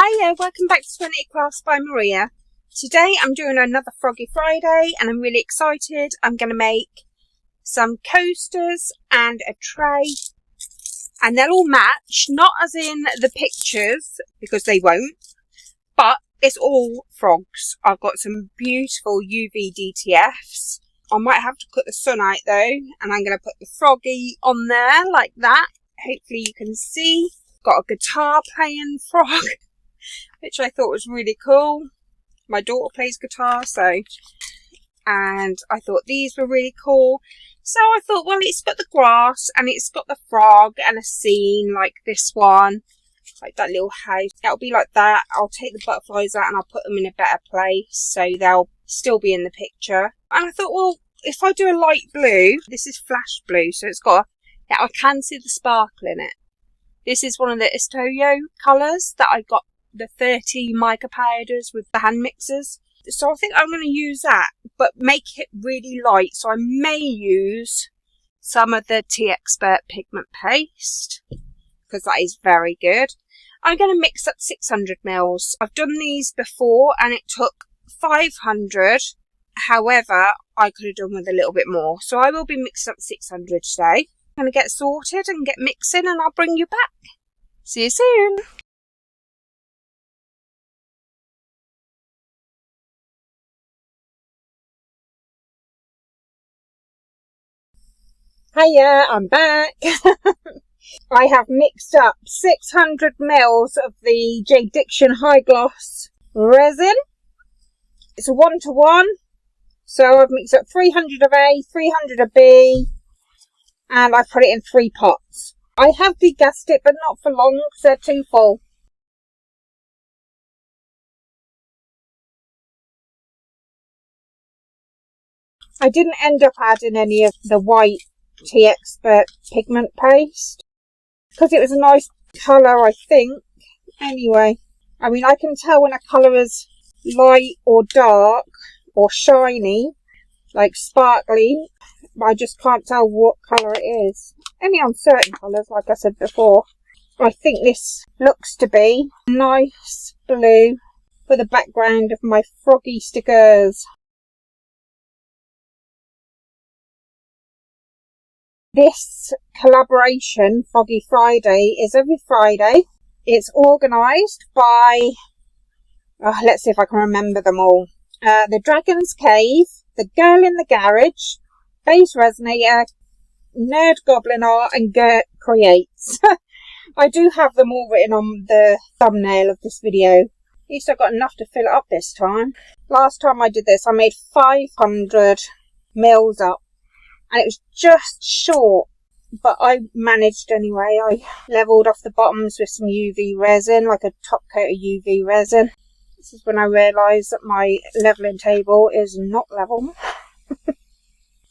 Hiya, welcome back to 20 Crafts by Maria. Today I'm doing another Froggy Friday and I'm really excited. I'm going to make some coasters and a tray and they'll all match, not as in the pictures because they won't, but it's all frogs. I've got some beautiful UV DTFs. I might have to cut the sun out though, and I'm going to put the froggy on there like that. Hopefully you can see. Got a guitar playing frog, which I thought was really cool. My daughter plays guitar, and I thought these were really cool. So I thought, well, it's got the grass and it's got the frog and a scene like this one, like that little house. It'll be like that. I'll take the butterflies out and I'll put them in a better place so they'll still be in the picture. And I thought, well, if I do a light blue, this is flash blue, so it's got, yeah, I can see the sparkle in it. This is one of the Estoyo colours that I got, the 30 mica powders with the hand mixers. So I think I'm going to use that, but make it really light. So I may use some of the Tea Expert pigment paste, because that is very good. I'm going to mix up 600 mils. I've done these before and it took 500. However, I could have done with a little bit more. So I will be mixing up 600 today. I'm going to get sorted and get mixing and I'll bring you back. See you soon. Hiya, I'm back. I have mixed up 600 mils of the J. Diction High Gloss resin. It's a 1-to-1. So I've mixed up 300 of A, 300 of B, and I put it in 3 pots. I have degassed it, but not for long because they're too full. I didn't end up adding any of the white Tea Expert pigment paste because it was a nice colour, I think. Anyway, I mean, I can tell when a colour is light or dark or shiny, like sparkly. I just can't tell what colour it is. Only on certain colours, like I said before. I think this looks to be nice blue for the background of my froggy stickers. This collaboration, Froggy Friday, is every Friday. It's organised by, let's see if I can remember them all. The Dragon's Cave, The Girl in the Garage, Base Resonator, Nerd Goblin Art, and Gert Creates. I do have them all written on the thumbnail of this video. At least I got enough to fill it up this time. Last time I did this, I made 500 mils up. And it was just short, but I managed anyway. I levelled off the bottoms with some UV resin, like a top coat of UV resin. This is when I realised that my levelling table is not level.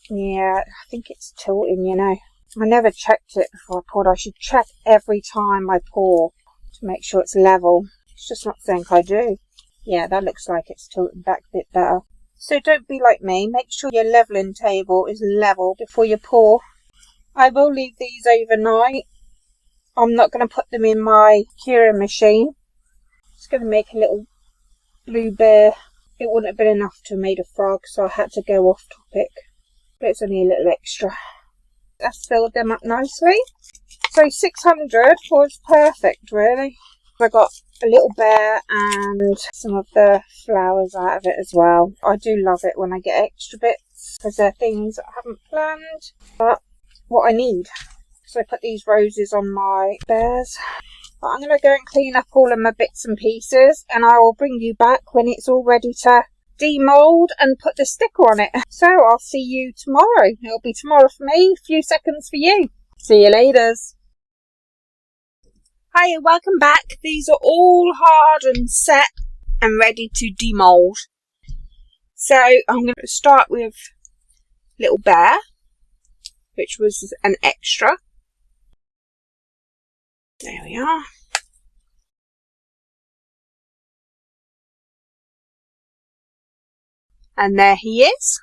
Yeah, I think it's tilting, you know. I never checked it before I poured. I should check every time I pour to make sure it's level. It's just not something I do. Yeah, that looks like it's tilting back a bit better. So don't be like me. Make sure your levelling table is level before you pour. I will leave these overnight. I'm not going to put them in my curing machine. Just going to make a little blue bear. It wouldn't have been enough to have made a frog, so I had to go off topic. But it's only a little extra. That's filled them up nicely. So 600 was perfect, really. I got a little bear and some of the flowers out of it as well. I do love it when I get extra bits because they're things I haven't planned, but what I need. So I put these roses on my bears. But I'm going to go and clean up all of my bits and pieces and I will bring you back when it's all ready to demold and put the sticker on it. So I'll see you tomorrow. It'll be tomorrow for me, a few seconds for you. See you later. Hi and welcome back. These are all hard and set and ready to demold. So I'm going to start with Little Bear, which was an extra. There we are. And there he is.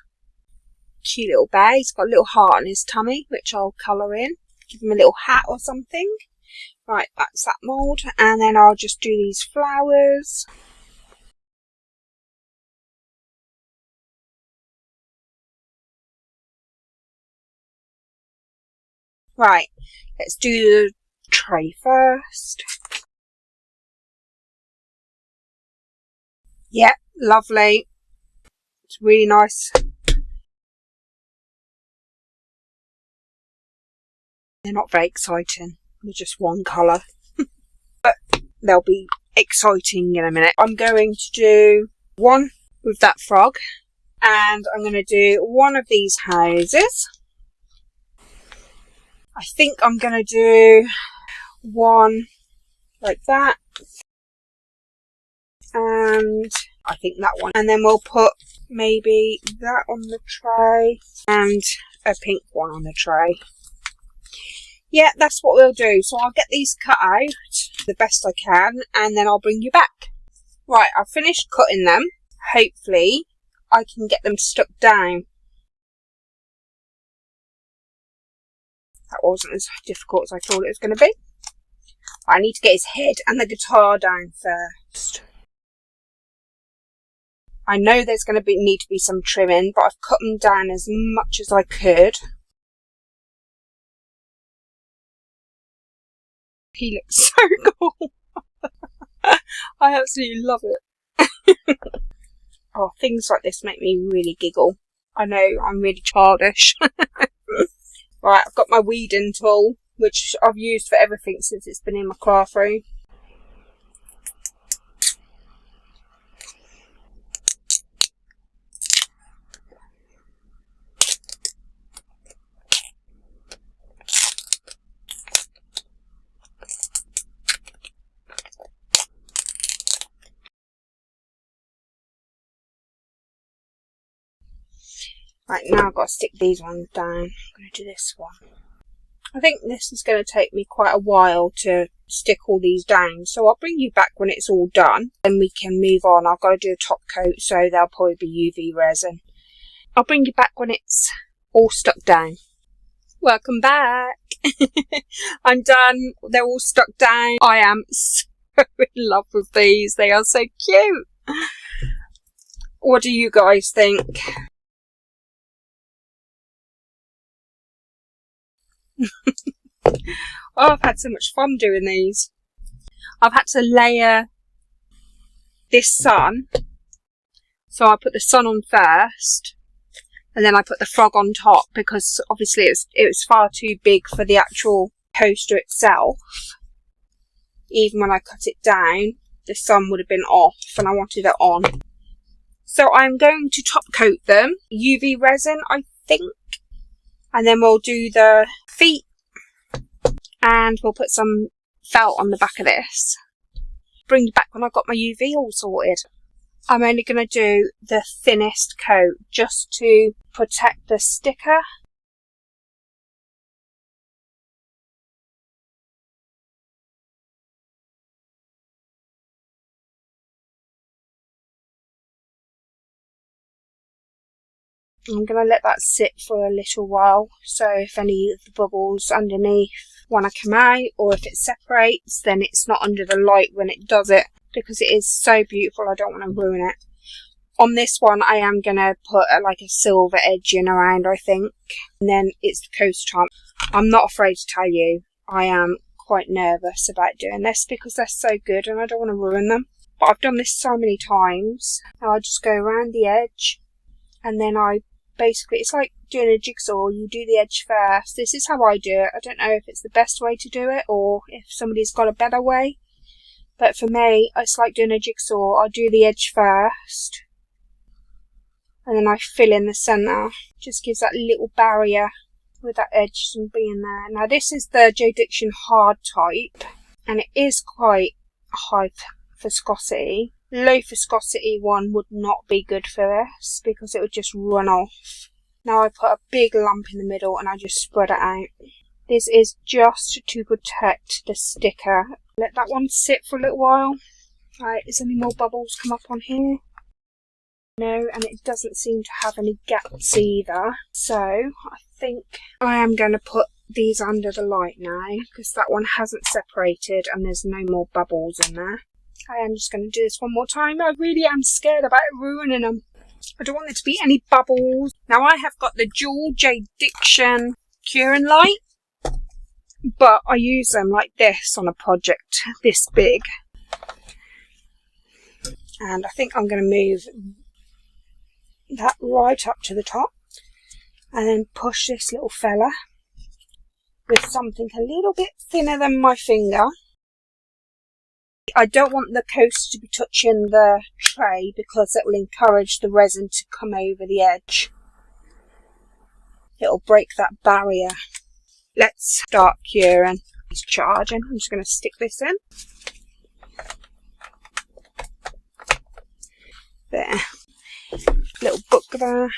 Cute little bear. He's got a little heart on his tummy, which I'll colour in. Give him a little hat or something. Right, that's that mould, and then I'll just do these flowers. Right, let's do the tray first. Yep, lovely. It's really nice. They're not very exciting. They're just one colour. But they'll be exciting in a minute. I'm going to do one with that frog. And I'm going to do one of these houses. I think I'm going to do one like that. And I think that one. And then we'll put maybe that on the tray and a pink one on the tray. Yeah, that's what we'll do. So I'll get these cut out the best I can and then I'll bring you back. Right, I've finished cutting them. Hopefully I can get them stuck down. That wasn't as difficult as I thought it was going to be. I need to get his head and the guitar down first. I know there's going to need to be some trimming, but I've cut them down as much as I could. He looks so cool. I absolutely love it. Oh, things like this make me really giggle. I know, I'm really childish. Right, I've got my weeding tool, which I've used for everything since it's been in my craft room. Right, now I've got to stick these ones down. I'm going to do this one. I think this is going to take me quite a while to stick all these down, so I'll bring you back when it's all done. Then we can move on. I've got to do a top coat, so they'll probably be UV resin. I'll bring you back when it's all stuck down. Welcome back. I'm done. They're all stuck down. I am so in love with these. They are so cute. What do you guys think? Oh, I've had so much fun doing these. I've had to layer this sun. So I put the sun on first. And then I put the frog on top because obviously it was far too big for the actual coaster itself. Even when I cut it down, the sun would have been off and I wanted it on. So I'm going to top coat them. UV resin, I think. And then we'll do the feet. And we'll put some felt on the back of this. Bring you back when I've got my UV all sorted. I'm only going to do the thinnest coat just to protect the sticker. I'm going to let that sit for a little while, so if any of the bubbles underneath want to come out, or if it separates, then it's not under the light when it does it, because it is so beautiful. I don't want to ruin it. On this one, I am going to put like a silver edge in around, I think, and then it's the coaster time. I'm not afraid to tell you, I am quite nervous about doing this because they're so good and I don't want to ruin them. But I've done this so many times. Now I just go around the edge, and then basically, it's like doing a jigsaw. You do the edge first. This is how I do it. I don't know if it's the best way to do it or if somebody's got a better way. But for me, it's like doing a jigsaw. I do the edge first. And then I fill in the centre. Just gives that little barrier with that edge being there. Now this is the Joe Diction hard type. And it is quite high viscosity. Low viscosity one would not be good for this because it would just run off. Now I put a big lump in the middle and I just spread it out. This is just to protect the sticker. Let that one sit for a little while. Right, is any more bubbles come up on here? No, and it doesn't seem to have any gaps either. So I think I am going to put these under the light now because that one hasn't separated and there's no more bubbles in there. I am just going to do this one more time. I really am scared about ruining them. I don't want there to be any bubbles. Now I have got the dual Jadiction curing light, but I use them like this on a project this big. And I think I'm going to move that right up to the top and then push this little fella with something a little bit thinner than my finger. I don't want the coaster to be touching the tray because it will encourage the resin to come over the edge. It'll break that barrier. Let's start curing. It's charging. I'm just going to stick this in. There. Little book there.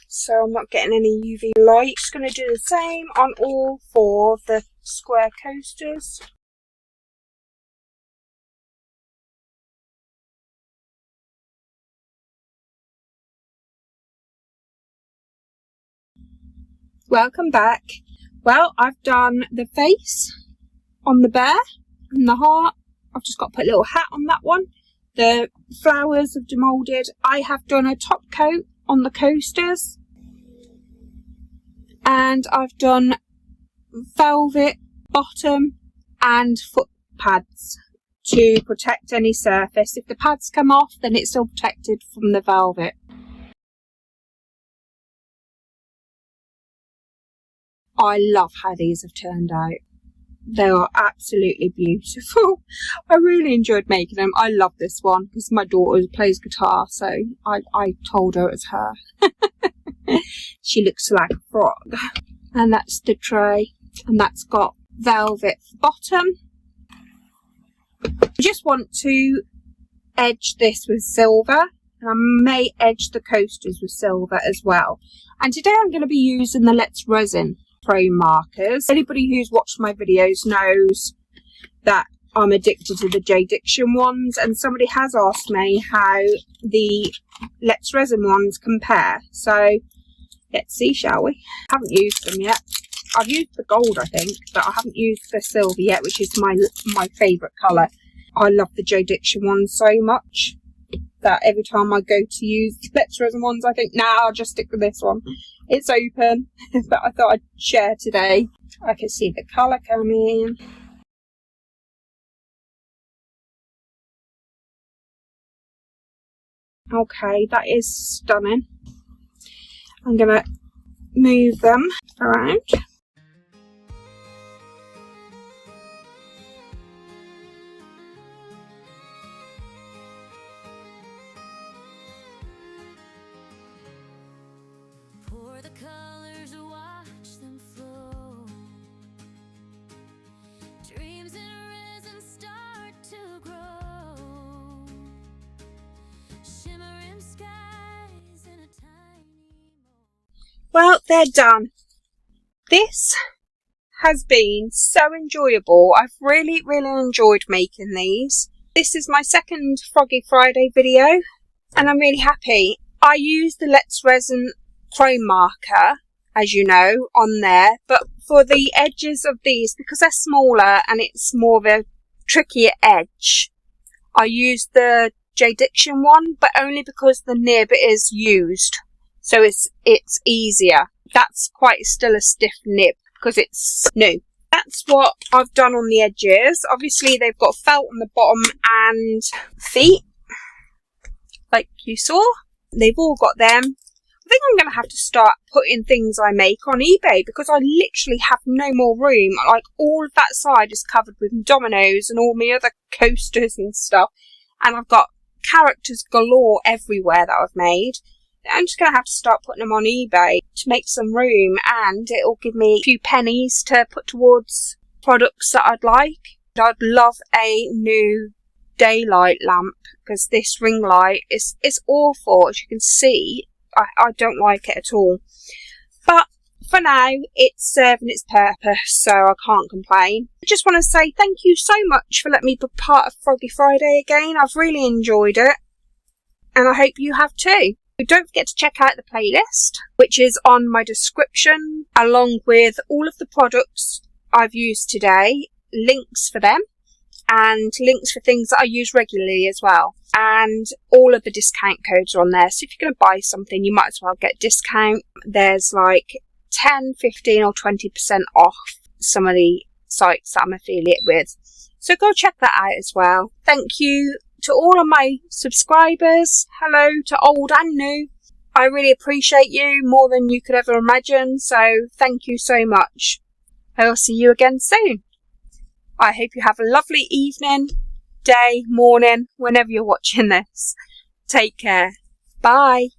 So I'm not getting any UV light. Just going to do the same on all 4 of the square coasters. Welcome back. Well, I've done the face on the bear and the heart. I've just got to put a little hat on that one. The flowers have demoulded. I have done a top coat on the coasters. And I've done velvet bottom and foot pads to protect any surface. If the pads come off, then it's still protected from the velvet. I love how these have turned out. They are absolutely beautiful. I really enjoyed making them. I love this one because my daughter plays guitar, so I told her it was her. She looks like a frog. And that's the tray. And that's got velvet bottom. I just want to edge this with silver. And I may edge the coasters with silver as well. And today I'm going to be using the Let's Resin chrome markers. Anybody who's watched my videos knows that I'm addicted to the Jadiction ones, and somebody has asked me how the Let's Resin ones compare. So let's see, shall we? I haven't used them yet. I've used the gold, I think, but I haven't used the silver yet, which is my favourite colour. I love the Jadiction ones so much that every time I go to use the Let's Resin ones, I think, nah, I'll just stick with this one. It's open, but I thought I'd share today. I can see the colour coming. Okay, that is stunning. I'm going to move them around. Pour the colors, watch them flow. Dreams in resin start to grow. Shimmering skies in a tiny mold. Well, they're done. This has been so enjoyable. I've really enjoyed making these. This is my second Froggy Friday video and I'm really happy. I used the Let's Resin chrome marker, as you know, on there, but for the edges of these, because they're smaller and it's more of a trickier edge, I used the Jadiction one, but only because the nib is used, so it's easier. That's quite still a stiff nib because it's new. That's what I've done on the edges. Obviously they've got felt on the bottom and feet, like you saw. They've all got them. I think I'm going to have to start putting things I make on eBay because I literally have no more room. Like, all of that side is covered with dominoes and all my other coasters and stuff. And I've got characters galore everywhere that I've made. I'm just going to have to start putting them on eBay to make some room, and it'll give me a few pennies to put towards products that I'd like. I'd love a new daylight lamp because this ring light is awful, as you can see. I don't like it at all, but for now it's serving its purpose, so I can't complain. I just want to say thank you so much for letting me be part of Froggy Friday again. I've really enjoyed it and I hope you have too. Don't forget to check out the playlist, which is on my description, along with all of the products I've used today, links for them, and links for things that I use regularly as well. And all of the discount codes are on there. So if you're going to buy something, you might as well get a discount. There's like 10, 15 or 20% off some of the sites that I'm affiliate with. So go check that out as well. Thank you to all of my subscribers. Hello to old and new. I really appreciate you more than you could ever imagine. So thank you so much. I will see you again soon. I hope you have a lovely evening, day, morning, whenever you're watching this. Take care. Bye.